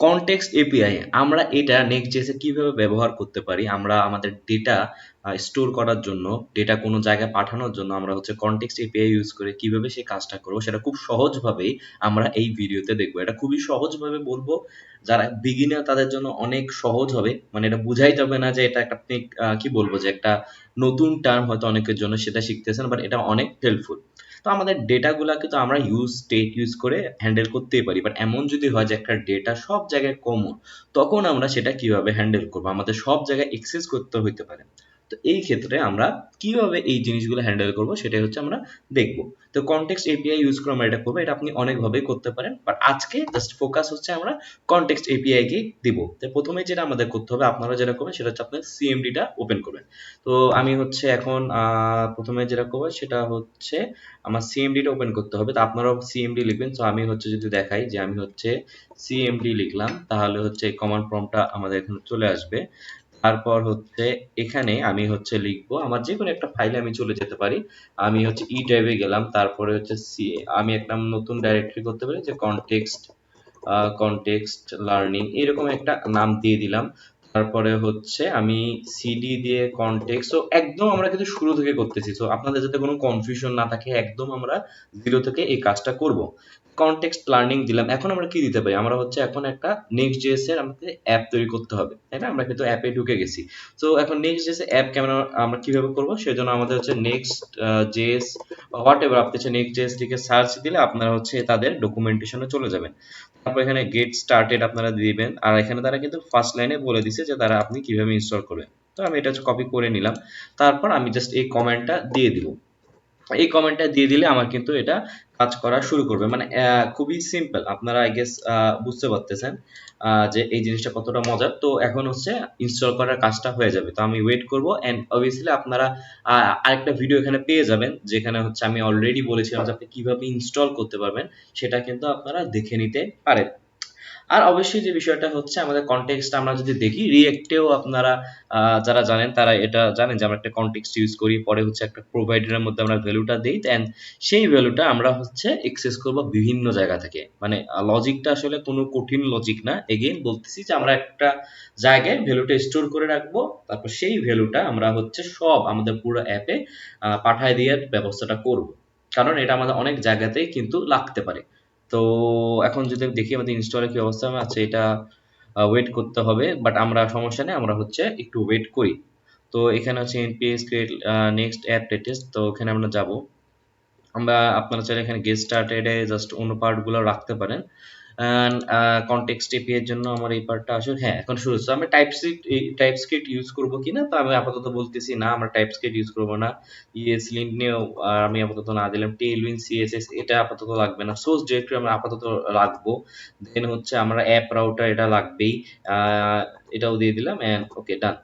Context API আমরা এটা নেক্সট.js এ কিভাবে ব্যবহার করতে পারি, আমরা আমাদের ডেটা স্টোর করার জন্য, ডেটা কোনো জায়গায় পাঠানোর জন্য আমরা হচ্ছে কনটেক্সট এপিআই ইউজ করে কিভাবে সেই কাজটা করবো সেটা খুব সহজভাবেই আমরা এই ভিডিওতে দেখবো। এটা খুবই সহজভাবে বলবো, যারা বিগিনার তাদের জন্য অনেক সহজ হবে, মানে এটা বুঝাই যাবে না যে এটা একটা আপনি কি বলবো যে একটা নতুন টার্ম হয়তো অনেকের জন্য সেটা শিখতেছেন, বাট এটা অনেক হেল্পফুল। তো আমাদের ডেটাগুলাকে তো আমরা স্টেট ইউজ করে হ্যান্ডেল করতেই পারি, বাট এমন যদি হয় যে একটা ডেটা সব জায়গায় কমন, তখন আমরা সেটা কিভাবে হ্যান্ডেল করবো, আমাদের সব জায়গায় এক্সেস করতে হইতে পারে। তো এই ক্ষেত্রে আমরা কিভাবে এই জিনিসগুলো হ্যান্ডেল করবো সেটাই হচ্ছে আমরা দেখবো। তো কনটেক্সট এপিআই ইউজ করে আমরা এটা করবো, এটা আপনি অনেকভাবেই করতে পারেন, বাট আজকে জাস্ট ফোকাস হচ্ছে আমরা কনটেক্সট এপিআই কে দিব। তো প্রথমে যেটা আমাদের করতে হবে, আপনারা যেটা করবেন সেটা হচ্ছে আপনার সিএমডিটা ওপেন করবেন। তো আমি হচ্ছে এখন প্রথমে যেটা করবো সেটা হচ্ছে আমার সিএমডিটা ওপেন করতে হবে। তো আপনারাও সিএমডি লিখবেন। তো আমি হচ্ছে যদি দেখাই যে আমি হচ্ছে সিএমডি লিখলাম, তাহলে হচ্ছে কমান্ড প্রম্পটটা আমাদের এখানে চলে আসবে। তারপর হচ্ছে এখানে আমি হচ্ছে লিখবো, আমার যে কোনো একটা ফাইলে আমি চলে যেতে পারি। আমি হচ্ছে ই ড্রাইভে গেলাম, তারপরে হচ্ছে আমি একটা নতুন ডাইরেক্টরি করতে পারি যে কনটেক্সট লার্নিং এরকম একটা নাম দিয়ে দিলাম। তারপরে হচ্ছে আমি সিডি দিয়ে কনটেক্সট, তো একদম আমরা কিন্তু শুরু থেকে করতেছি, তো আপনাদের যাতে কোনো কনফিউশন না থাকে, একদম আমরা জিরো থেকে এই কাজটা করব। কনটেক্সট লার্নিং দিলাম। এখন আমরা কি দিতে পারি, আমরা হচ্ছে এখন একটা নেক্সট জেএস এর আমাদের অ্যাপ তৈরি করতে হবে, তাই না? আমরা কিন্তু অ্যাপে ঢুকে গেছি। তো এখন নেক্সট জেএস অ্যাপ কেমন আমরা কিভাবে করব, সেজন্য আমাদের হচ্ছে নেক্সট জেএস হোয়াট এভার আপনি হচ্ছে নেক্সট জেএস লিখে সার্চ দিলে আপনারা হচ্ছে তাদের ডকুমেন্টেশনে চলে যাবেন। তারপর এখানে গেট স্টার্টেড আপনারা দিবেন, আর এখানে তারা কিন্তু ফার্স্ট লাইনে বলে দিছে যে তারা আপনি কিভাবে ইনস্টল করবেন। তো আমি এটা হচ্ছে কপি করে নিলাম। তারপর আমি জাস্ট এই কমেন্টটা দিয়ে দিব। এই কমেন্টটা দিয়ে দিলে আমার কিন্তু এটা কাজ করা শুরু করবে। মানে খুবই সিম্পল, আপনারা আই গেস বুঝতে পারতেছেন যে এই জিনিসটা কতটা মজার। তো এখন হচ্ছে ইনস্টল করার কাজটা হয়ে যাবে। তো আমি ওয়েট করব, এন্ড অবভিয়াসলি আপনারা আরেকটা ভিডিও এখানে পেয়ে যাবেন, যেখানে হচ্ছে আমি অলরেডি বলেছিলাম যে আপনি কিভাবে ইনস্টল করতে পারবেন, সেটা কিন্তু আপনারা দেখে নিতে পারেন। আর অবশ্যই যে বিষয়টা হচ্ছে আমাদের কনটেক্সট আমরা যদি দেখি, রিয়েক্টেও আপনারা যারা জানেন তারা এটা জানেন যে আমরা একটা কনটেক্সট ইউজ করি, পরে হচ্ছে একটা প্রোভাইডারের মধ্যে আমরা ভ্যালুটা দিই, দেন সেই ভ্যালুটা আমরা হচ্ছে এক্সেস করব বিভিন্ন জায়গা থেকে। মানে লজিকটা আসলে কোনো কঠিন লজিক না, এগেইন বলতেছি যে আমরা একটা জায়গায় ভ্যালুটা স্টোর করে রাখবো, তারপর সেই ভ্যালুটা আমরা হচ্ছে সব আমাদের পুরো অ্যাপে পাঠায় দেওয়ার ব্যবস্থাটা করব, কারণ এটা আমাদের অনেক জায়গাতেই কিন্তু লাগতে পারে। তো এখন যদি দেখি আমাদের ইনস্টলের কি অবস্থা আছে, এটা ওয়েট করতে হবে, বাট আমরা সমস্যা নেই, আমরা হচ্ছে একটু ওয়েট করি। তো এখানে হচ্ছে npm create next app latest, তো এখানে আমরা যাব। আমরা আপনারা চাইলে এখানে গেট স্টার্টেড এ জাস্ট অন্য পার্ট গুলো রাখতে পারেন। এন্ড কনটেক্সট এপিআই এর জন্য আমার এই পার্টটা আসলে হ্যাঁ এখন শুরু হচ্ছে। আমরা টাইপস্ক্রিপ্ট ইউজ করব কিনা, তো আমি আপাতত বলতেছি না, আমরা টাইপস্ক্রিপ্ট ইউজ করব না। লিঙ্ক নিয়েও আমি আপাতত না দিলাম। টেইলউইন সিএসএস এটা আপাতত লাগবে না। সোর্স ডিরেক্টরি আমরা আপাতত রাখবো। দেন হচ্ছে আমরা অ্যাপ রাউটার এটা লাগবেই, এটাও দিয়ে দিলাম, এন্ড ওকে ডান।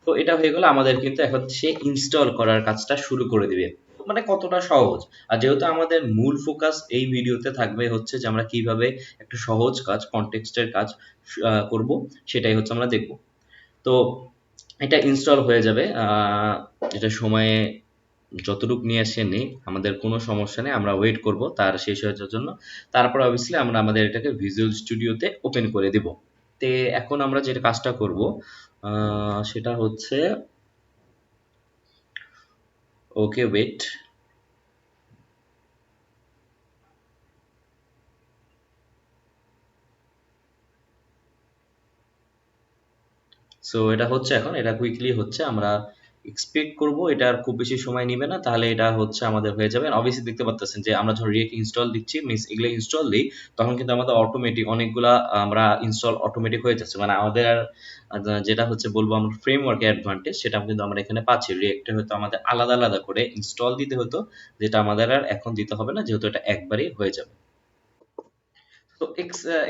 তো এটা হয়ে গেল, আমাদের কিন্তু এখন সে ইনস্টল করার কাজটা শুরু করে দিবে। মানে কতটা সহজ। আর যেহেতু আমাদের মূল ফোকাস এই ভিডিওতে থাকবে হচ্ছে যে আমরা কিভাবে একটা সহজ কাজ কনটেক্সটের কাজ করব, সেটাই হচ্ছে আমরা দেখব। তো এটা ইনস্টল হয়ে যাবে, এটা সময়ে যতটুকু নিয়ে আসে নেই, আমাদের কোনো সমস্যা নেই, আমরা ওয়েট করব তার শেষ হয়ে যাওয়ার জন্য। তারপর অবভিয়াসলি আমরা আমাদের এটাকে ভিজুয়াল স্টুডিওতে ওপেন করে দেব। তে এখন আমরা যে কাজটা করব সেটা হচ্ছে, ওকে ওয়েট। সো এটা হচ্ছে, এখন এটা কুইকলি হচ্ছে, আমরা এক্সপেক্ট করব এটা আর খুব বেশি সময় নিবে না, তাহলে এটা হচ্ছে আমাদের হয়ে যাবে। অবভিয়াসলি দেখতে পাচ্ছেন যে আমরা যখন রিয়েক্ট ইনস্টল দিচ্ছি, মিনস এগুলো ইনস্টল দিই, তখন কিন্তু আমাদের অটোমেটিক অনেকগুলা আমরা ইনস্টল অটোমেটিক হয়ে যাচ্ছে। মানে আমাদের আর যেটা হচ্ছে বলবো আমরা ফ্রেমওয়ার্কের অ্যাডভান্টেজ, সেটা কিন্তু আমরা এখানে পাচ্ছি। রিয়েক্টে হয়তো আমাদের আলাদা আলাদা করে ইনস্টল দিতে হতো, যেটা আমাদের আর এখন দিতে হবে না, যেহেতু এটা একবারেই হয়ে যাবে। তো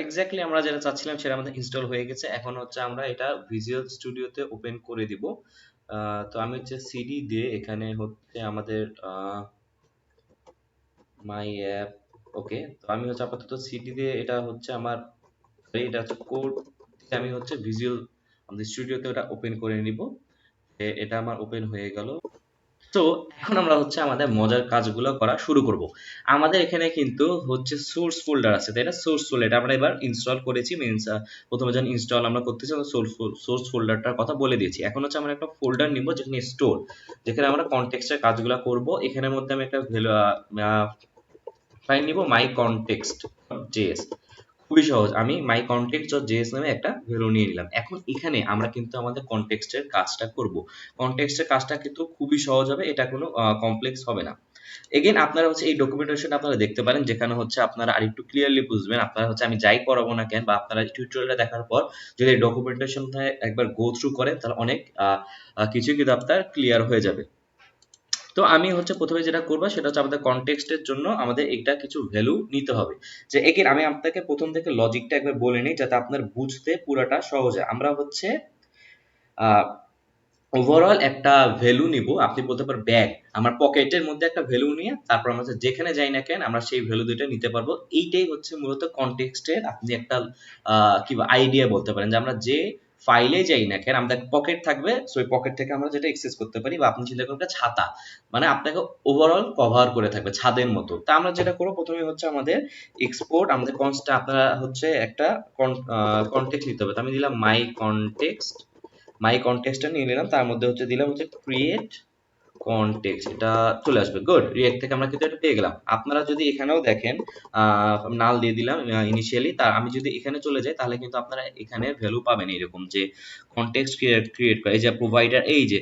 এক্স্যাক্টলি আমরা যেটা চাচ্ছিলাম সেটা আমাদের ইনস্টল হয়ে গেছে। এখন হচ্ছে আমরা এটা ভিজুয়াল স্টুডিওতে ওপেন করে দিব। তো আমি হচ্ছে সিডি দিয়ে এখানে হচ্ছে আমাদের মাই অ্যাপ, ওকে। তো আমি হচ্ছে আপাতত সিডি দিয়ে এটা হচ্ছে আমার, এটা হচ্ছে কোড দিয়ে আমি হচ্ছে ভিজুয়াল আমাদের স্টুডিওতে ওটা ওপেন করে নিব। এটা আমার ওপেন হয়ে গেল। তো এখন আমরা হচ্ছে আমাদের মজার কাজগুলো করা শুরু করব। আমাদের এখানে কিন্তু হচ্ছে সোর্স ফোল্ডার আছে, তাই না? সোর্স ফোল্ডার এটা আমরা এবার ইনস্টল করেছি, মিনস প্রথমে যখন ইনস্টল আমরা করতেছি সোর্স ফোল্ডারটার কথা বলে দিয়েছি। এখন হচ্ছে আমরা একটা ফোল্ডার নিব যেখানে স্টোর, যেখানে আমরা কনটেক্সটের কাজগুলো করব। এখানের মধ্যে আমি একটা ফাইল নিব মাই কনটেক্সট জেএস। খুবই সহজ, আমি মাই কনটেক্সট ডট জেএস নামে একটা ভ্যালু নিয়ে নিলাম। এখন এখানে আমরা কিন্তু আমাদের কনটেক্সটের কাজটা করব। কনটেক্সটের কাজটা কিন্তু খুবই সহজ হবে, এটা কোনো কমপ্লেক্স হবে না। এগেইন আপনারা হচ্ছে এই ডকুমেন্টেশন আপনারা দেখতে পারেন, যেখানে হচ্ছে আপনারা আরেকটু ক্লিয়ারলি বুঝবেন। আপনারা হচ্ছে আমি যাই করাবো না কেন বা আপনারা টিউটোরিয়ালটা দেখার পর যদি এই ডকুমেন্টেশনটা একবার গো থ্রু করেন, তাহলে অনেক কিছু কিন্তু আপনার ক্লিয়ার হয়ে যাবে। তো আমি হচ্ছে প্রথমে যেটা করবো সেটা হচ্ছে আমাদের কনটেক্সটের জন্য আমাদের এটা কিছু ভ্যালু নিতে হবে। যে এগেইন আমি আপনাকে প্রথম থেকে লজিকটা একবার বলে নিই যাতে আপনার বুঝতে পুরাটা সহজ হয়। আমরা হচ্ছে আহ ওভারঅল একটা ভ্যালু নিব। আপনি বলতে পারেন ব্যাগ, আমার পকেটের মধ্যে একটা ভ্যালু নিয়ে তারপর আমরা যেখানে যাই না কেন আমরা সেই ভ্যালু দুইটা নিতে পারবো। এইটাই হচ্ছে মূলত কনটেক্সটের আপনি একটা কি আইডিয়া বলতে পারেন, যে আমরা যে ফাইলে যাই না কেন আমাদের পকেট থাকবে, সো ওই পকেট থেকে আমরা যেটা এক্সেস করতে পারি। বা আপনি চিন্তা করেন একটা ছাতা, মানে আপনাকে ওভারঅল কভার করে থাকবে ছাদের মতো। তা আমরা যেটা করবো প্রথমে হচ্ছে আমাদের এক্সপোর্ট আমাদের কনস্টা আপনারা হচ্ছে একটা কনটেক্সট নিতে হবে। তো আমি দিলাম মাই কনটেক্সটটা নিয়ে নিলাম, তার মধ্যে হচ্ছে দিলাম হচ্ছে ক্রিয়েট কনটেক্সট, এটা চলে আসবে। গুড, রিয়েক্ট থেকে আমরা কিন্তু এটা পেয়ে গেলাম। আপনারা যদি এখানেও দেখেন নাল দিয়ে দিলাম ইনিশিয়ালি, তার আমি যদি এখানে চলে যাই তাহলে কিন্তু আপনারা এখানে ভ্যালু পাবেন এরকম যে কনটেক্সট ক্রিয়েট করে, এই যে প্রোভাইডার, এই যে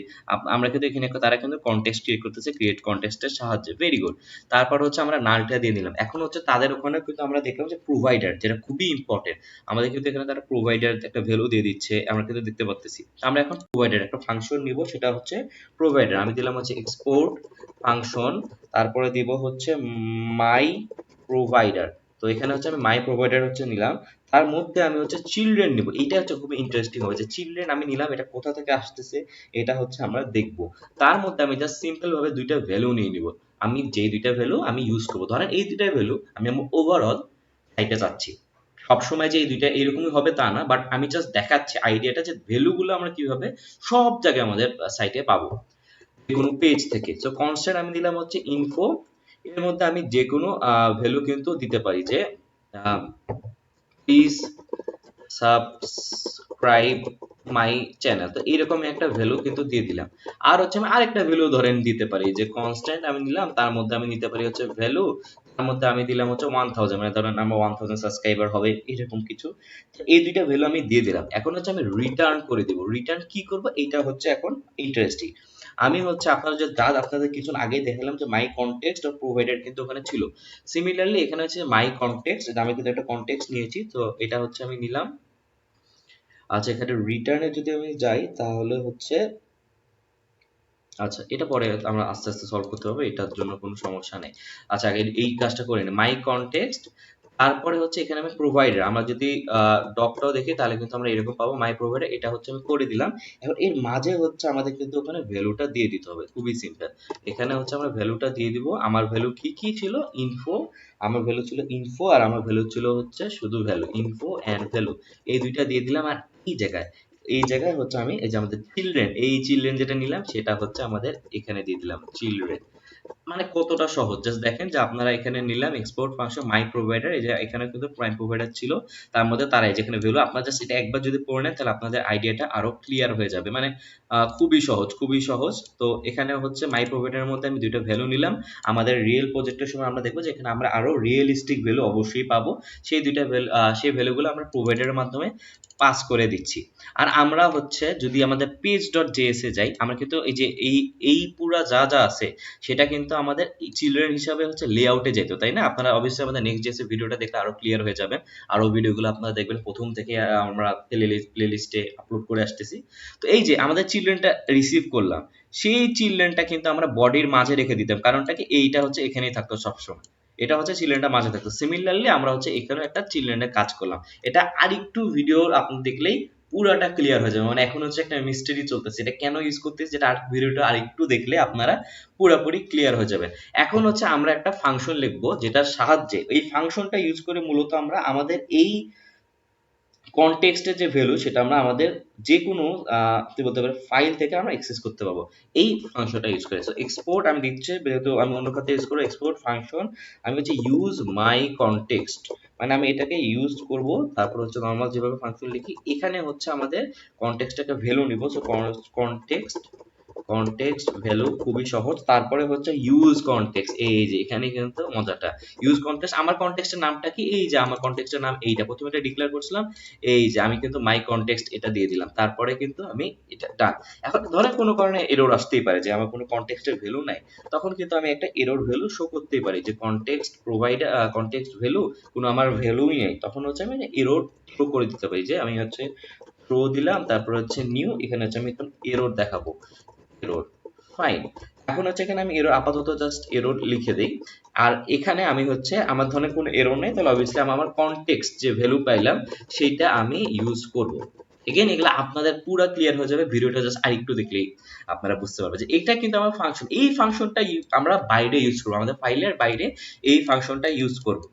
আমরা কিন্তু এখানে তারা কিন্তু কনটেক্সট ক্রিয়েট করতেছে ক্রিয়েট কনটেক্সটের সাহায্যে। Very good. তারপর হচ্ছে আমরা নালটা দিয়ে দিলাম। এখন হচ্ছে তাদের ওখানে কিন্তু আমরা দেখলাম যে প্রোভাইডার, যেটা খুবই ইম্পর্টেন্ট, আমাদের কিন্তু এখানে তারা প্রোভাইডার একটা ভ্যালু দিয়ে দিচ্ছে, আমরা কিন্তু দেখতে পাচ্ছি। আমরা এখন প্রোভাইডার একটা ফাংশন নিব, সেটা হচ্ছে প্রোভাইডার। আমি দিলাম হচ্ছে এক্সপোর্ট ফাংশন, তারপরে দিব হচ্ছে মাই প্রোভাইডার। তো এখানে হচ্ছে আমি মাই প্রোভাইডার হচ্ছে নিলাম, তার মধ্যে আমি হচ্ছে চিলড্রেন নিব। এইটা হচ্ছে খুবই ইন্টারেস্টিং হবে যে চিলড্রেন আমি নিলাম, এটা কোথা থেকে আসতেছে এটা হচ্ছে আমরা দেখব। তার মধ্যে আমি জাস্ট সিম্পল ভাবে দুইটা ভ্যালু নিয়ে নিব। আমি যে দুইটা ভ্যালু আমি ইউজ করবো, ধরেন এই দুইটা ভ্যালু আমি আমার ওভারঅল সাইটে চাচ্ছি। সবসময় যে এই দুইটা এরকমই হবে তা না, বাট আমি জাস্ট দেখাচ্ছি আইডিয়াটা যে ভ্যালুগুলো আমরা কিভাবে সব জায়গায় আমাদের সাইটে পাবো, যেকোনো পেজ থেকে। সো কনস্ট্যান্ট আমি দিলাম হচ্ছে ইনফো, এর মধ্যে আমি যেকোনো ভ্যালু কিন্তু দিতে পারি, যে প্লিজ সাবস্ক্রাইব মাই চ্যানেল। তো এইরকম একটা ভ্যালু কিন্তু দিয়ে দিলাম। আর হচ্ছে আমি আরেকটা ভ্যালু ধরেন দিতে পারি, যে কনস্ট্যান্ট আমি নিলাম, তার মধ্যে আমি নিতে পারি হচ্ছে ভ্যালু, তার মধ্যে আমি দিলাম হচ্ছে 1000, মানে ধরেন আমার 1000 সাবস্ক্রাইবার হবে এরকম কিছু। তো এই দুইটা ভ্যালু আমি দিয়ে দিলাম। এখন হচ্ছে আমি রিটার্ন করে দিব। রিটার্ন কি করব এটা হচ্ছে এখন ইন্টারেস্টিং। আমি হচ্ছে আপনারা যে আপনাদের কিছু আগেই দেখালাম যে মাই কনটেক্সট আর প্রোভাইডার কিন্তু ওখানে ছিল। সিমিলারলি এখানে হচ্ছে মাই কনটেক্সট, এটা আমি কিন্তু একটা কনটেক্সট নিয়েছি, তো এটা হচ্ছে আমি নিলাম। আচ্ছা, এখানে রিটার্নে যদি আমি যাই তাহলে হচ্ছে, আচ্ছা এটা পরে আমরা আস্তে আস্তে সলভ করতে হবে, এটার জন্য কোনো সমস্যা নেই। আচ্ছা আগে এই কাজটা করে নিই, মাই কনটেক্সট, তারপরে হচ্ছে এখানে আমি প্রোভাইডার, আমরা যদি ডকটাও দেখি তাহলে কিন্তু আমরা এরকম পাবো মাই প্রোভাইডার, এটা হচ্ছে আমি করে দিলাম। এখন এর মাঝে হচ্ছে আমাদের কিন্তু ওখানে ভ্যালুটা দিয়ে দিতে হবে, খুবই সিম্পল। এখানে হচ্ছে আমরা ভ্যালুটা দিয়ে দিব। আমার ভ্যালু কি কি ছিল, ইনফো, আমার ভ্যালু ছিল ইনফো, আর আমার ভ্যালু ছিল হচ্ছে শুধু ভ্যালু, ইনফো এন্ড ভ্যালু, এই দুইটা দিয়ে দিলাম। আর এই জায়গায় হচ্ছে আমি এই যে আমাদের চিলড্রেন, এই চিলড্রেন যেটা নিলাম সেটা হচ্ছে আমাদের এখানে দিয়ে দিলাম চিলড্রেন। মানে কতটা সহজ, জাস্ট দেখেন যে আপনারা এখানে নিলাম এক্সপোর্ট ফাংশন মাই প্রোভাইডার, এই যে এখানে কিন্তু প্রাইম প্রোভাইডার ছিল, তার মধ্যে তারাই যেখানে ভ্যালু, আপনারা জাস্ট এটা একবার যদি পড়ে নেন তাহলে আপনাদের আইডিয়াটা আরো ক্লিয়ার হয়ে যাবে। মানে খুবই সহজ, খুবই সহজ। তো এখানে হচ্ছে মাই প্রোভাইডারের মধ্যে আমি দুইটা ভ্যালু নিলাম। আমাদের রিয়েল প্রজেক্টের সময় আমরা দেখবো যে এখানে আমরা আরো রিয়েলিস্টিক ভ্যালু অবশ্যই পাবো। সেই দুইটা ভ্যালু, সেই ভ্যালুগুলো আমরা প্রোভাইডারের মাধ্যমে পাস করে দিচ্ছি। আর আমরা হচ্ছে যদি আমাদের পেজ ডট জেএস এ যাই, আমরা কিন্তু এই যে এই পুরা যা যা আছে সেটা কিন্তু আমাদের চিলড্রেন হিসাবে হচ্ছে লেআউটে যেত, তাই না? আপনারা অবশ্যই আমাদের নেক্সট জেএস এর ভিডিওটা দেখলে আরো ক্লিয়ার হয়ে যাবেন। আরো ভিডিওগুলো আপনারা দেখবেন প্রথম থেকে আমরা প্লেলিস্টে আপলোড করে আসতেছি। তো এই যে আমাদের চিলড্রেনটা রিসিভ করলাম, সেই চিলড্রেনটা কিন্তু আমরা বডির মাঝে রেখে দিতাম, কারণটা কি এইটা হচ্ছে এখানেই থাকতো সবসময়, এটা হচ্ছে চিলড্রেনটা মাঝে থাকতো। সিমিলারলি আমরা হচ্ছে এখানেও একটা চিলড্রেনের কাজ করলাম। এটা আরেকটু ভিডিও আপনি দেখলেই পুরাটা ক্লিয়ার হয়ে যাবে। মানে এখন হচ্ছে একটা মিস্ট্রি চলতেছে, এটা কেন ইউজ করতেছি, যেটা ভিডিওটা আরেকটু দেখলে আপনারা পুরোপুরি ক্লিয়ার হয়ে যাবে। এখন হচ্ছে আমরা একটা ফাংশন লিখবো যেটার সাহায্যে, এই ফাংশনটা ইউজ করে মূলত আমরা আমাদের এই কনটেক্সটের যে ভ্যালু সেটা আমরা আমাদের যে কোনো কি বলতে পারি ফাইল থেকে আমরা অ্যাক্সেস করতে পারবো এই ফাংশনটা ইউজ করে। সো এক্সপোর্ট আমি দিচ্ছি, যেহেতু আমি অন্য খাতে ইউজ করবো এক্সপোর্ট ফাংশন, আমি হচ্ছে ইউজ মাই কনটেক্সট, মানে আমি এটাকে ইউজ করব। তারপর হচ্ছে নর্মাল যেভাবে ফাংশন লিখি এখানে হচ্ছে আমাদের কনটেক্সটটাকে ভ্যালু নিব। সো কনটেক্সট কনটেক্সট ভ্যালু খুবই সহজ। তারপরে হচ্ছে ইউজ কনটেক্সট, এই যে এখানে কিন্তু মজাটা। ইউজ কনটেক্সট, আমার কনটেক্সটের নামটা কি, এই যে আমার কনটেক্সটের নাম এইটা, প্রথমে এটা ডিক্লেয়ার করছিলাম, এই যে আমি কিন্তু মাই কনটেক্সট এটা দিয়ে দিলাম, তারপরে কিন্তু আমি এটা ডান। এখন ধরেন কোনো কারণে এরর আসতেই পারে যে আমার কোনো কনটেক্সটের ভ্যালু নাই, তখন কিন্তু আমি একটা এরর ভ্যালু শো করতেই পারি যে কনটেক্সট প্রোভাইডার কনটেক্সট ভ্যালু কোনো আমার ভ্যালুই নেই, তখন হচ্ছে আমি এরর থ্রো করে দিতে পারি যে আমি হচ্ছে থ্রো দিলাম, তারপর হচ্ছে নিউ, এখানে হচ্ছে আমি এরর দেখাবো, এরর, ফাইন। এখন হচ্ছে এখানে আমি এরর আপাতত জাস্ট এরর লিখে দিই। আর এখানে আমি হচ্ছে আমার ধরনের কোনো এরর নেই, তাহলে অবভিয়াসলি আমি আমার কনটেক্সট যে ভ্যালু পাইলাম সেইটা আমি ইউজ করব। এগেন এগুলো আপনাদের পুরো ক্লিয়ার হয়ে যাবে, ভিডিওটা জাস্ট আরেকটু দেখলেই আপনারা বুঝতে পারবেন যে এটা কিন্তু আমার ফাংশন, এই ফাংশনটা আমরা বাইরে ইউজ করবো, আমাদের ফাইলের বাইরে এই ফাংশনটা ইউজ করব।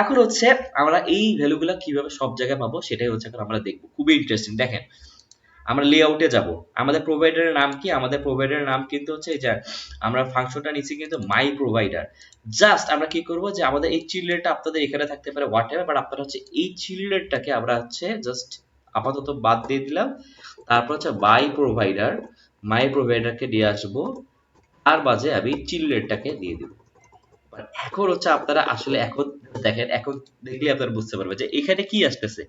এখন হচ্ছে আমরা এই ভ্যালুগুলো কিভাবে সব জায়গায় পাবো সেটাই হচ্ছে এখন আমরা দেখবো, খুবই ইন্টারেস্টিং। দেখেন আমরা লেআউটে যাব, আমাদের প্রোভাইডারের নাম কি, আমাদের প্রোভাইডারের নাম কিন্তু হচ্ছে এই যে আমরা ফাংশনটা নিচ্ছি কিন্তু মাই প্রোভাইডার। জাস্ট আমরা কি করব যে আমাদের এই চিলড্রেনটা আপনাদের এখানে থাকতে পারে হোয়াট এভার, বাট আপনারা হচ্ছে এই চিলড্রেনটাকে আমরা হচ্ছে জাস্ট আপাতত বাদ দিয়ে দিলাম। তারপর হচ্ছে বাই প্রোভাইডার, মাই প্রোভাইডারকে দিয়ে আসবো, তার বাজে আমি চিলড্রেনটাকে দিয়ে দিব। এখন হচ্ছে আপনারা আসলে এখন দেখেন, এখন দেখলে আপনারা বুঝতে পারবেন যে এখানে কি আসতেছে,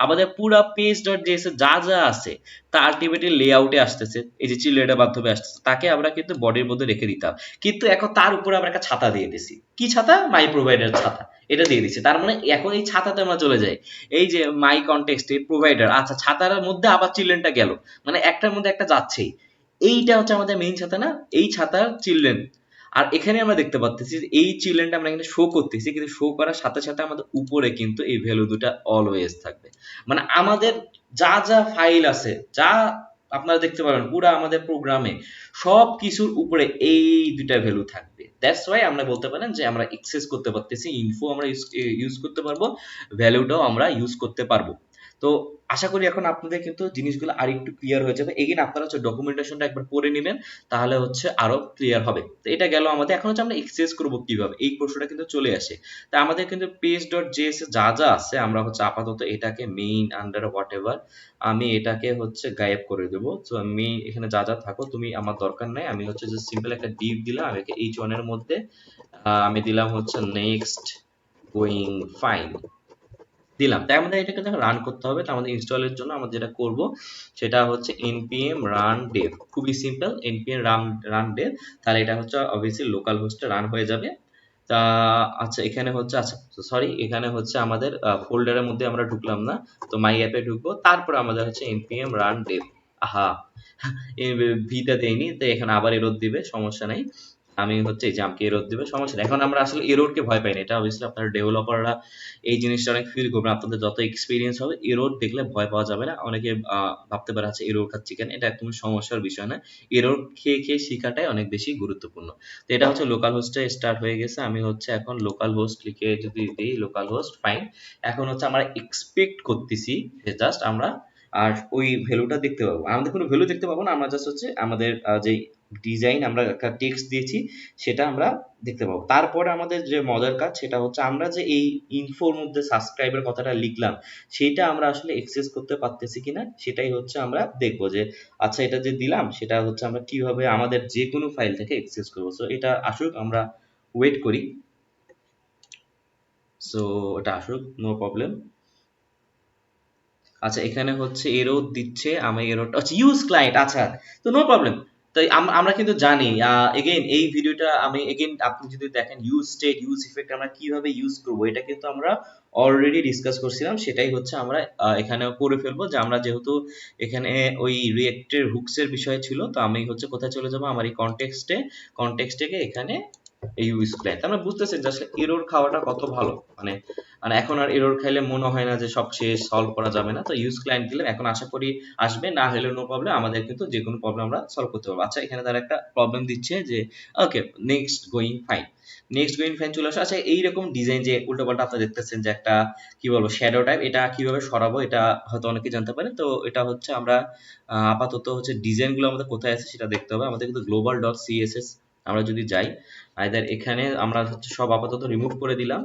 আমাদের পুরা পেজ ডট জেএস এ যা যা আছে তা আলটিমেটলি লেআউটে আসতেছে, এই যে চিলড্রেনের মাধ্যমে আসতেছে, তাকে আমরা কিন্তু বডির মধ্যে রেখে দিতাম, কিন্তু এখন তার উপরে আমরা একটা ছাতা দিয়ে দিছি, কি ছাতা, মাই প্রোভাইডার ছাতা, এটা দিয়ে দিচ্ছি। তার মানে এখন এই ছাতাতে আমরা চলে যাই, এই যে মাই কনটেক্সট প্রোভাইডার, আচ্ছা ছাতার মধ্যে আবার চিলড্রেনটা গেল, মানে একটার মধ্যে একটা যাচ্ছেই, এইটা হচ্ছে আমাদের মেইন ছাতা না, এই ছাতার চিলড্রেন। আর এখানে আমরা দেখতে পাচ্ছি যে এই চিলড্রেনটা আমরা এখানে শো করতেছি, কিন্তু শো করার সাথে সাথে আমাদের উপরে কিন্তু এই ভ্যালু দুটা অলওয়েজ থাকবে, মানে আমাদের যা যা ফাইল আছে, যা আপনারা দেখতে পাবেন পুরো আমাদের প্রোগ্রামে সব কিছুর উপরে এই দুটা ভ্যালু থাকবে। দ্যাটস ওয়াই আমরা বলতে পারেন যে আমরা এক্সেস করতে পারতেছি, ইনফো আমরা ইউজ করতে পারবো, ভ্যালুটাও আমরা ইউজ করতে পারবো। তো আশা করি এখন আপনাদের কিন্তু জিনিসগুলো আর একটু ক্লিয়ার হয়ে যাবে। এগেইন আপনারা হচ্ছে ডকুমেন্টেশনটা একবার পড়ে নেবেন, তাহলে হচ্ছে আরো ক্লিয়ার হবে। তো এটা গেল আমাদের, এখন হচ্ছে আমরা এক্সেস করব কিভাবে, এই প্রশ্নটা কিন্তু চলে আসে। তা আমাদের কিন্তু পেজ ডট জেএস যা যা আছে আমরা হচ্ছে আপাতত এটাকে মেইন আন্ডার হোয়াট এভার, আমি এটাকে হচ্ছে গায়েব করে দেবো। তো আমি এখানে যা যা থাকো তুমি আমার দরকার নাই, আমি হচ্ছে জাস্ট সিম্পল একটা ডিভ দিলাম, আমি H1 এর মধ্যে আমি দিলাম হচ্ছে নেক্সট গোয়িং ফাইন দিলাম। তাই আমাদের এটাকে যখন রান করতে হবে, তো আমাদের ইনস্টলের জন্য আমরা যেটা করব সেটা হচ্ছে npm run dev, খুবই সিম্পল, npm run dev, তাহলে এটা হচ্ছে অবভিয়াসলি লোকাল হোস্টে রান হয়ে যাবে। তা আচ্ছা এখানে হচ্ছে, আচ্ছা সরি এখানে হচ্ছে আমাদের ফোল্ডারের মধ্যে আমরা ঢুকলাম না, তো মাই অ্যাপে ঢুকবো, তারপর আমাদের হচ্ছে npm run dev, আহা এই ভিটা দেয়নি, তো এখানে আবার এরর দিবে, সমস্যা নাই, আমি হচ্ছে এই যে আমাকে এরর দিবে, সমস্যা নেই। এখন আমরা আসলে এররকে ভয় পাই না, এটা অবভিয়াসলি আপনারা ডেভেলপাররা এই জিনিসটা অনেক ফিল করবেন, আপনাদের যত এক্সপিরিয়েন্স হবে এরর দেখলে ভয় পাওয়া যাবে না। অনেকে ভাবতে পারে আছে এরর খাচ্ছি কেন, এটা একদম সমস্যার বিষয় না, এরর খেয়ে খেয়ে শেখাটাই অনেক বেশি গুরুত্বপূর্ণ। তো এটা হচ্ছে লোকাল হোস্টে স্টার্ট হয়ে গেছে, আমি হচ্ছে এখন লোকাল হোস্ট লিখে যদি দিই লোকাল হোস্ট ফাইন। এখন হচ্ছে আমরা এক্সপেক্ট করতেছি যে জাস্ট আমরা আর ওই ভ্যালুটা দেখতে পাবো, আমাদের কোনো ভ্যালু দেখতে পাবো না, আমরা জাস্ট হচ্ছে আমাদের যে ডিজাইন আমরা একটা টেক্সট দিয়েছি সেটা আমরা দেখতে পাবো। তারপরে আমাদের যে মজার কাজ সেটা হচ্ছে আমরা যে এই ইনফোর মধ্যে সাবস্ক্রাইবের কথাটা লিখলাম সেটা আমরা আসলে এক্সেস করতে পারতেছি কিনা, সেটাই হচ্ছে আমরা দেখবো যে আচ্ছা এটা যে দিলাম সেটা হচ্ছে আমরা কিভাবে আমাদের যে কোনো ফাইল থেকে এক্সেস করবো। সো এটা আসুক, আমরা ওয়েট করি। সো এটা আসুক, নো প্রবলেম। আচ্ছা এখানে হচ্ছে এরর দিচ্ছে, আমি এররটা আচ্ছা ইউজ ক্লায়েন্ট, আচ্ছা তো নো প্রবলেম। তো আমরা কিন্তু জানি এগেইন এই ভিডিওটা আমি এগেইন আপনি যদি দেখেন ইউজ স্টেট ইউজ ইফেক্ট আমরা কিভাবে ইউজ করব এটা কিন্তু আমরা অলরেডি ডিসকাস করছিলাম, সেটাই হচ্ছে আমরা এখানে করে ফেলবো, যে আমরা যেহেতু এখানে ওই রিয়েক্টের হুকসের বিষয় ছিল, তো আমি হচ্ছে কোথায় চলে যাব, আমার এই কনটেক্সটে, কনটেক্সটে এখানে এই ইউজ ক্লায়েন্ট আমরা বুঝতেছেন যে আসলে এরর খাওয়াটা কত ভালো, মানে মানে এখন আর এরর খাইলে মনে হয় না যে সব শেষ, সলভ করা যাবে না। তো ইউজ ক্লায়েন্ট দিলে এখন আশা করি আসবে, না হলে নো প্রবলেম, আমাদের কিন্তু যে কোনো প্রবলেম আমরা সলভ করতে পারবো। আচ্ছা এখানে তারা একটা প্রবলেম দিচ্ছে যে okay next going fine, next going fine চলে আসে। আচ্ছা এইরকম ডিজাইন যে উল্টোপাল্টা আপনি দেখতেছেন যে একটা কি বলবো শ্যাডো টাইপ, এটা কিভাবে সরাবো এটা হয়তো অনেকে জানতে পারেন। তো এটা হচ্ছে আমরা আপাতত হচ্ছে ডিজাইন গুলো আমাদের কোথায় আছে সেটা দেখতে হবে। আমাদের কিন্তু গ্লোবাল ডট সিএসএস আমরা যদি যাই, আইদার এখানে আমরা হচ্ছে সব আপাতত রিমুভ করে দিলাম,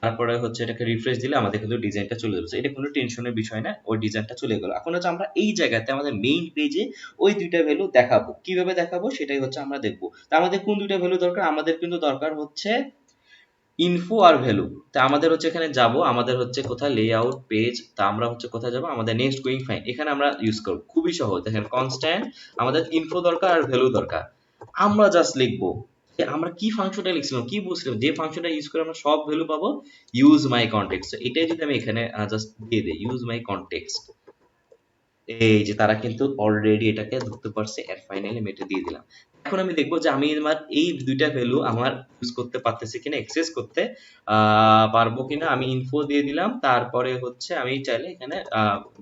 তারপরে হচ্ছে এটাকে রিফ্রেশ দিলে আমাদের কিন্তু ডিজাইনটা চলে যাচ্ছে। এটা কোনো টেনশনের বিষয় না, ওই ডিজাইনটা চলে গেল। এখন হচ্ছে আমরা এই জায়গাতে আমাদের মেইন পেজে ওই দুইটা ভ্যালু দেখাবো, কিভাবে দেখাবো সেটাই হচ্ছে আমরা দেখবো। তা আমাদের কোন দুইটা ভ্যালু দরকার, আমাদের কিন্তু দরকার হচ্ছে ইনফো আর ভ্যালু। তা আমাদের হচ্ছে এখানে যাব, আমাদের হচ্ছে কোথায় লেআউট পেজ, তা আমরা হচ্ছে কোথায় যাব, আমাদের নেক্সট গোয়িং ফাইন, এখানে আমরা ইউজ করব। খুবই সহজ, দেখেন কনস্ট্যান্ট আমাদের ইনফো দরকার আর ভ্যালু দরকার। আমরা জাস্ট লিখবো যে আমরা কি ফাংশনটা লিখছিলাম, কি বুঝছিলাম, যে ফাংশনটা ইউজ করে আমরা সব ভ্যালু পাবো, ইউজ মাই কনটেক্সট। এটাই যদি আমি এখানে জাস্ট দিয়ে দিই ইউজ মাই কনটেক্সট, এই যে তারা কিন্তু অলরেডি এটাকে ধরতে পারছে, এর ফাইনালি আমি এটা দিয়ে দিলাম। এখন আমি দেখবো যে আমি আমার এই দুইটা ভ্যালু আমার ইউজ করতে পারতেছি কিনা, এক্সেস করতে পারবো কিনা। আমি ইনফো দিয়ে দিলাম, তারপরে হচ্ছে আমি চাইলে এখানে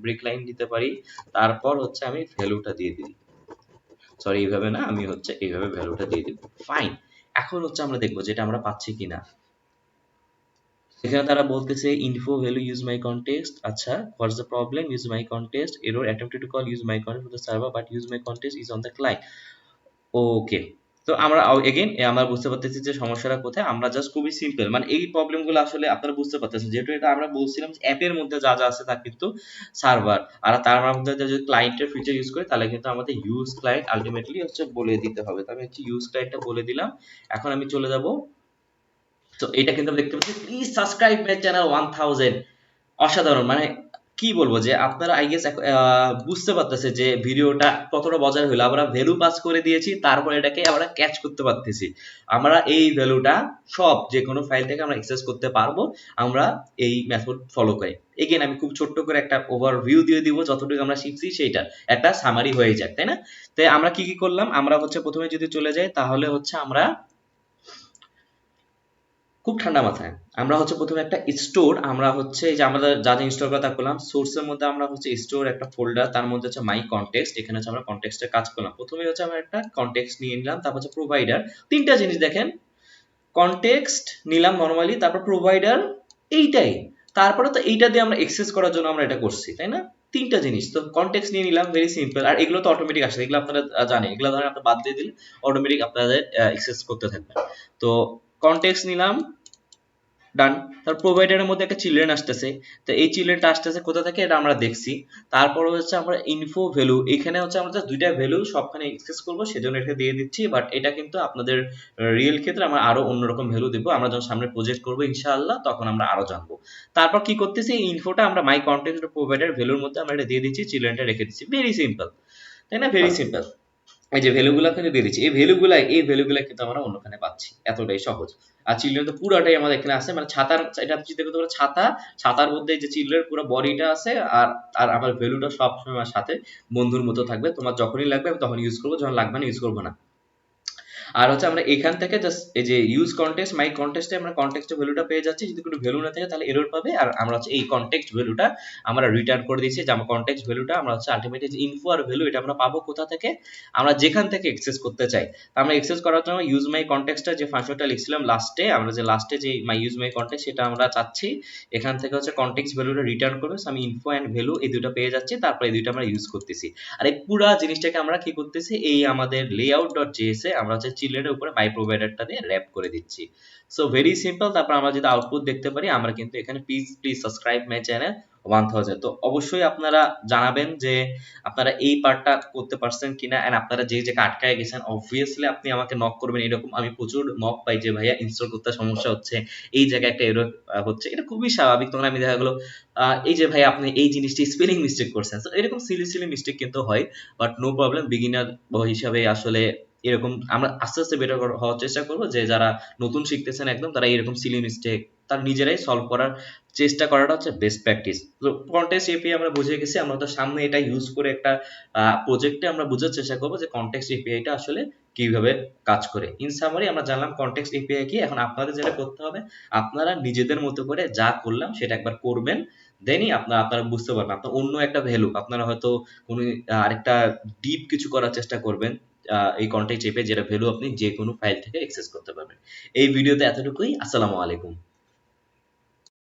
ব্রেক লাইন দিতে পারি, তারপর হচ্ছে আমি ভ্যালুটা দিয়ে দিই, সরি এইভাবে না, আমি হচ্ছে এইভাবে ভ্যালুটা দিয়ে দিব। ফাইন, এখন হচ্ছে আমরা দেখবো যে এটা আমরা পাচ্ছি কিনা। এখানে তারা বলতেছে info value use my context. আচ্ছা what's the problem, use my context error attempted to call use my context to the server but use my context is on the client. Okay, তো আমরা এগেইন আমরা বুঝতে পারতেছি যে সমস্যাটা কোথায়। আমরা জাস্ট খুবই সিম্পল, মানে এই প্রবলেম গুলো আসলে আপনারা বুঝতে পারতেছেন, যেহেতু এটা আমরা বলছিলাম অ্যাপের মধ্যে যা যা আছে তা কিন্তু সার্ভার, আর তার মধ্যে যদি ক্লায়েন্টের ফিচার ইউজ করি তাহলে কিন্তু আমাদের ইউজ ক্লায়েন্ট আলটিমেটলি হচ্ছে বলে দিতে হবে। তো আমি হচ্ছে ইউজ ক্লায়েন্টটা বলে দিলাম। এখন আমি চলে যাব, তো এটা কিন্তু দেখতে পাচ্ছি প্লিজ সাবস্ক্রাইব মাই চ্যানেল 1000। অসাধারণ, মানে কি বলবো যে আপনারা আই গেস বুঝতে পারতেছে যে ভিডিওটা কতটা মজার হলো। আমরা ভ্যালু পাস করে দিয়েছি, তারপর এটাকে আমরা ক্যাচ করতে পারতেছি। আমরা এই ভ্যালুটা সব যে কোনো ফাইল থেকে আমরা অ্যাক্সেস করতে পারবো আমরা এই মেথড ফলো করে। এগেন আমি খুব ছোট্ট করে একটা ওভারভিউ দিয়ে দিব, যতটুকু আমরা শিখছি সেইটা একটা সামারি হয়ে যাক, তাই না? তাই আমরা কি কি করলাম, আমরা হচ্ছে প্রথমে যদি চলে যাই তাহলে হচ্ছে আমরা খুব ঠান্ডা মাথায় আমরা হচ্ছে প্রথমে একটা স্টোর, আমরা হচ্ছে এই যে আমাদের যা যা ইনস্টল করা তা করলাম, সোর্সের মধ্যে আমরা হচ্ছে স্টোর একটা ফোল্ডার, তার মধ্যে হচ্ছে মাই কনটেক্সট, এখানে হচ্ছে আমরা কনটেক্সটের কাজ করলাম। প্রথমে হচ্ছে আমরা একটা কনটেক্সট নিয়ে নিলাম, তারপর হচ্ছে প্রোভাইডার, তিনটা জিনিস দেখেন, কনটেক্সট নিলাম নরমালি, তারপর প্রোভাইডার, এইটাই, তারপরে তো এইটা দিয়ে আমরা এক্সেস করার জন্য আমরা এটা করছি, তাই না? তিনটা জিনিস তো কনটেক্সট নিয়ে নিলাম, ভেরি সিম্পল। আর এগুলো তো অটোমেটিক আসে, এগুলো আপনারা জানেন, এগুলো ধরেন আপনি বাদ দিয়ে দিলে অটোমেটিক আপনাদের এক্সেস করতে থাকবে। তো কনটেক্সট নিলাম, ডান। তার প্রোভাইডারের মধ্যে একটা চিলড্রেন আসতেছে, তো এই চিলড্রেনটা আসতেছে কোথা থেকে এটা আমরা দেখছি। তারপর হচ্ছে আমরা ইনফো ভ্যালু, এখানে হচ্ছে আমরা দুইটা ভ্যালু সবখানে এক্সেস করবো সেজন্য এটা দিয়ে দিচ্ছি, বাট এটা কিন্তু আপনাদের রিয়েল ক্ষেত্রে আমরা আরো অন্যরকম ভ্যালু দেবো, আমরা যখন সামনে প্রজেক্ট করবো ইনশাআল্লাহ তখন আমরা আরো জানবো। তারপর কি করতেছি, এই ইনফোটা আমরা মাই কন্টেন্ট প্রোভাইডার ভ্যালুর মধ্যে আমরা এটা দিয়ে দিচ্ছি, চিলড্রেনটা রেখে দিচ্ছি, ভেরি সিম্পল, তাই না? Very simple. এই যে ভ্যালুগুলো কিন্তু দিয়ে দিচ্ছি, এই ভ্যালুগুলা কিন্তু আমরা অন্যখানে পাচ্ছি, এতটাই সহজ। আর চিলড্রেন তো পুরাটাই আমাদের এখানে আছে, মানে ছাতার, এটা চিন্তা করতে পারো ছাতা, ছাতার মধ্যে যে চিলড্রেন পুরো বডিটা আছে, আর আর আমার ভ্যালুটা সবসময় আমার সাথে বন্ধুর মতো থাকবে, তোমার যখনই লাগবে আমি তখন ইউজ করবো, যখন লাগবে না ইউজ করবো না। আর হচ্ছে আমরা এখান থেকে জাস্ট এই যে ইউজ কনটেক্সট, মাই কনটেক্সটে আমরা কনটেক্সটের ভ্যালুটা পেয়ে যাচ্ছি, যদি কোনো ভ্যালু না থাকে তাহলে এরর পাবে, আর আমরা হচ্ছে এই কনটেক্সট ভ্যালুটা আমরা রিটার্ন করে দিয়েছি, যে আমার কনটেক্সট ভ্যালুটা আমরা হচ্ছে আলটিমেটলি যে ইনফো আর ভ্যালু এটা আমরা পাবো কোথা থেকে, আমরা যেখান থেকে এক্সেস করতে চাই। তো আমরা এক্সেস করার জন্য ইউজ মাই কনটেক্সটটা যে ফাংশনটা লিখছিলাম লাস্টে, আমরা যে লাস্টে যে মাই ইউজ মাই কনটেক্সট সেটা আমরা চাচ্ছি, এখান থেকে হচ্ছে কনটেক্সট ভ্যালুটা রিটার্ন করবে। আমি ইনফো এন্ড ভ্যালু এই দুটো পেয়ে যাচ্ছি, তারপর এই দুটো আমরা ইউজ করতেছি। আর এই পুরা জিনিসটাকে আমরা কি করতেছি, এই আমাদের লেআউট ডট জেএস এ আমরা হচ্ছে চিলড্রেনের উপরে মাই প্রোভাইডারটা দিয়ে র‍্যাপ করে দিচ্ছি। So very simple. তারপর আমরা যদি আউটপুট দেখতে পারি, আমরা কিন্তু এখানে please please subscribe my channel 1000। তো অবশ্যই আপনারা জানাবেন যে আপনারা এই পার্টটা করতে পারছেন কিনা, এন্ড আপনারা যে জায়গায় আটকায় গেছেন অবভিয়াসলি আপনি আমাকে নক করবেন। এরকম আমি প্রচুর নক পাই যে ভাইয়া ইনস্টল করতে সমস্যা হচ্ছে, এই জায়গায় একটা এরর হচ্ছে, এটা খুবই স্বাভাবিক। তখন আমি দেখা গেলো এই যে ভাই আপনি এই জিনিসটি স্পেলিং মিস্টেক করছেন, তো এরকম সিলি সিলি মিস্টেক কিন্তু হয়, বাট নো প্রবলেম, বিগিনার হিসাবে আসলে এরকম আমরা আস্তে আস্তে বেটার হওয়ার চেষ্টা করবো, যে যারা নতুন শিখতেছেন একদম তারা এরকম সিলি মিস্টেক তার নিজেরাই সলভ করার চেষ্টা করাটা হচ্ছে বেস্ট প্র্যাকটিস। তো কন্টেক্সট এপিআই আমরা বুঝে গেছি, আমরা তো সামনে এটা ইউজ করে একটা প্রজেক্টে আমরা বোঝার চেষ্টা করবো যে কন্টেক্সট এপিআইটা আসলে কিভাবে কাজ করে। ইন সামারি আমরা জানলাম কনটেক্সট এপিআই কি। এখন আপনাদের যেটা করতে হবে, আপনারা নিজেদের মতো করে যা করলাম সেটা একবার করবেন, দেনই আপনারা বুঝতে পারবেন আপনার অন্য একটা ভ্যালু, আপনারা হয়তো কোনো আরেকটা ডিপ কিছু করার চেষ্টা করবেন এই কনটেক্সট এপিআই, যেটা ভ্যালু আপনি যে কোনো ফাইল থেকে অ্যাক্সেস করতে পারবেন। এই ভিডিওতে এতটুকুই। আসসালামু আলাইকুম।